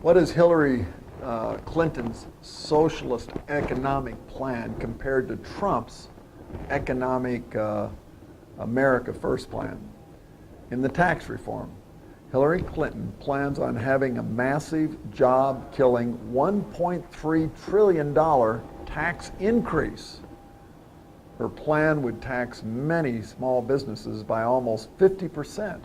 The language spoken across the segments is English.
What is Hillary Clinton's socialist economic plan compared to Trump's economic America First plan? In the tax reform, Hillary Clinton plans on having a massive job-killing $1.3 trillion tax increase. Her plan would tax many small businesses by almost 50%.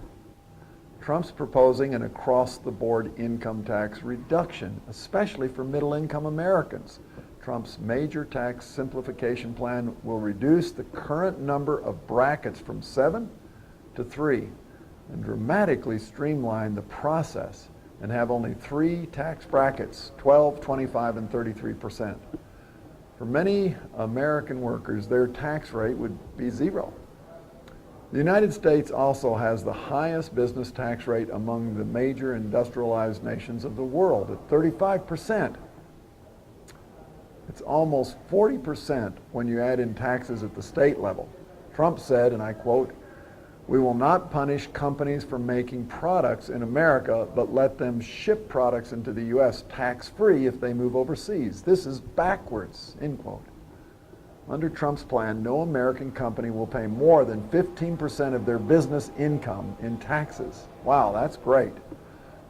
Trump's proposing an across-the-board income tax reduction, especially for middle-income Americans. Trump's major tax simplification plan will reduce the current number of brackets from 7 to 3 and dramatically streamline the process and have only 3 tax brackets, 12, 25, and 33%. For many American workers, their tax rate would be 0. The United States also has the highest business tax rate among the major industrialized nations of the world at 35%. It's almost 40% when you add in taxes at the state level. Trump said, and I quote, "We will not punish companies for making products in America, but let them ship products into the U.S. tax-free if they move overseas. This is backwards," end quote. Under Trump's plan, no American company will pay more than 15% of their business income in taxes. Wow, that's great.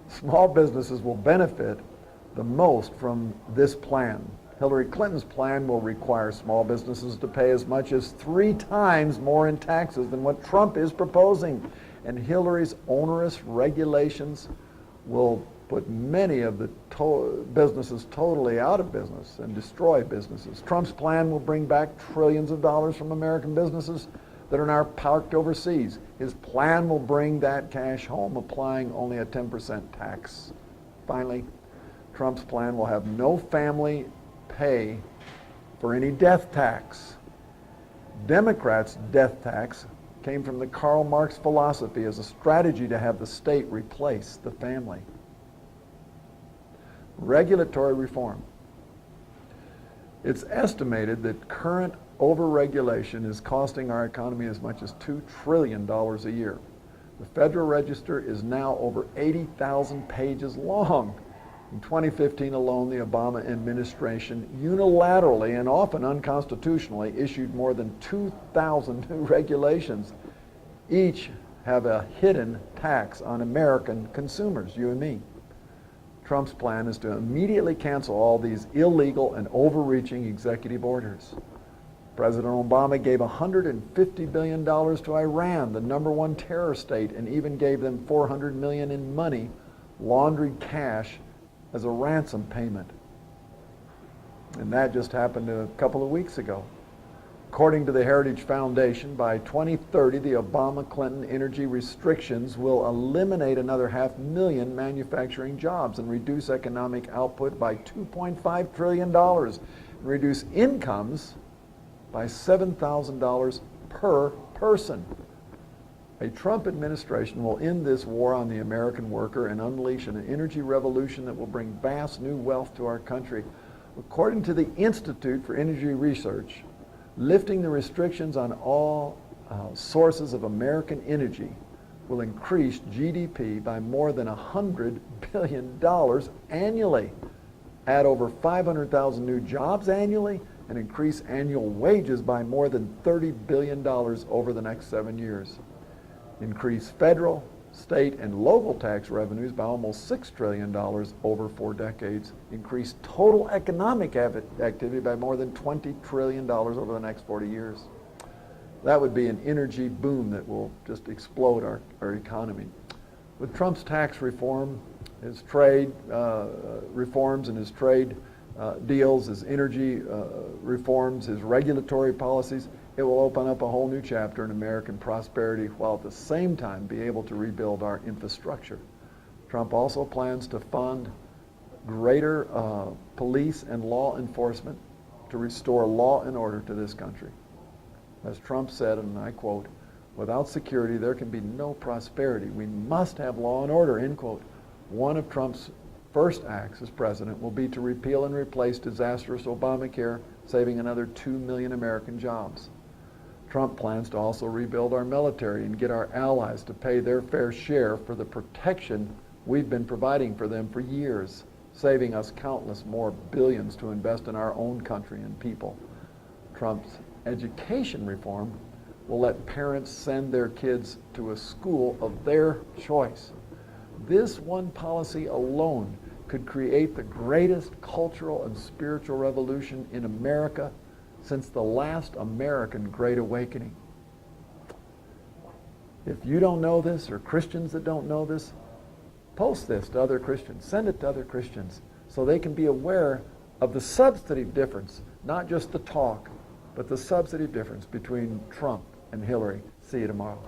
Small businesses will benefit the most from this plan. Hillary Clinton's plan will require small businesses to pay as much as 3 times more in taxes than what Trump is proposing. And Hillary's onerous regulations will put many of the businesses totally out of business and destroy businesses. Trump's plan will bring back trillions of dollars from American businesses that are now parked overseas. His plan will bring that cash home, applying only a 10% tax. Finally, Trump's plan will have no family pay for any death tax. Democrats' death tax came from the Karl Marx philosophy as a strategy to have the state replace the family. Regulatory reform. It's estimated that current overregulation is costing our economy as much as $2 trillion a year. The Federal Register is now over 80,000 pages long. In 2015 alone, the Obama administration unilaterally and often unconstitutionally issued more than 2,000 new regulations. Each have a hidden tax on American consumers, you and me. Trump's plan is to immediately cancel all these illegal and overreaching executive orders. President Obama gave $150 billion to Iran, the #1 terror state, and even gave them $400 million in money, laundered cash, as a ransom payment. And that just happened a couple of weeks ago. According to the Heritage Foundation, by 2030, the Obama-Clinton energy restrictions will eliminate another 500,000 manufacturing jobs and reduce economic output by $2.5 trillion and reduce incomes by $7,000 per person. A Trump administration will end this war on the American worker and unleash an energy revolution that will bring vast new wealth to our country. According to the Institute for Energy Research, lifting the restrictions on all sources of American energy will increase GDP by more than $100 billion annually, add over 500,000 new jobs annually, and increase annual wages by more than $30 billion over the next 7 years. Increase federal, state, and local tax revenues by almost $6 trillion over 4 decades. Increase total economic activity by more than $20 trillion over the next 40 years. That would be an energy boom that will just explode our economy. With Trump's tax reform, his trade reforms and his trade deals, his energy reforms, his regulatory policies, it will open up a whole new chapter in American prosperity while at the same time be able to rebuild our infrastructure. Trump also plans to fund greater police and law enforcement to restore law and order to this country. As Trump said, and I quote, "Without security there can be no prosperity. We must have law and order," end quote. One of Trump's first acts as president will be to repeal and replace disastrous Obamacare, saving another 2 million American jobs. Trump plans to also rebuild our military and get our allies to pay their fair share for the protection we've been providing for them for years. saving us countless more billions to invest in our own country and people. Trump's education reform will let parents send their kids to a school of their choice. This one policy alone could create the greatest cultural and spiritual revolution in America since the last American Great Awakening. If you don't know this, or Christians that don't know this, post this to other Christians. Send it to other Christians so they can be aware of the substantive difference, not just the talk, but the substantive difference between Trump and Hillary. See you tomorrow.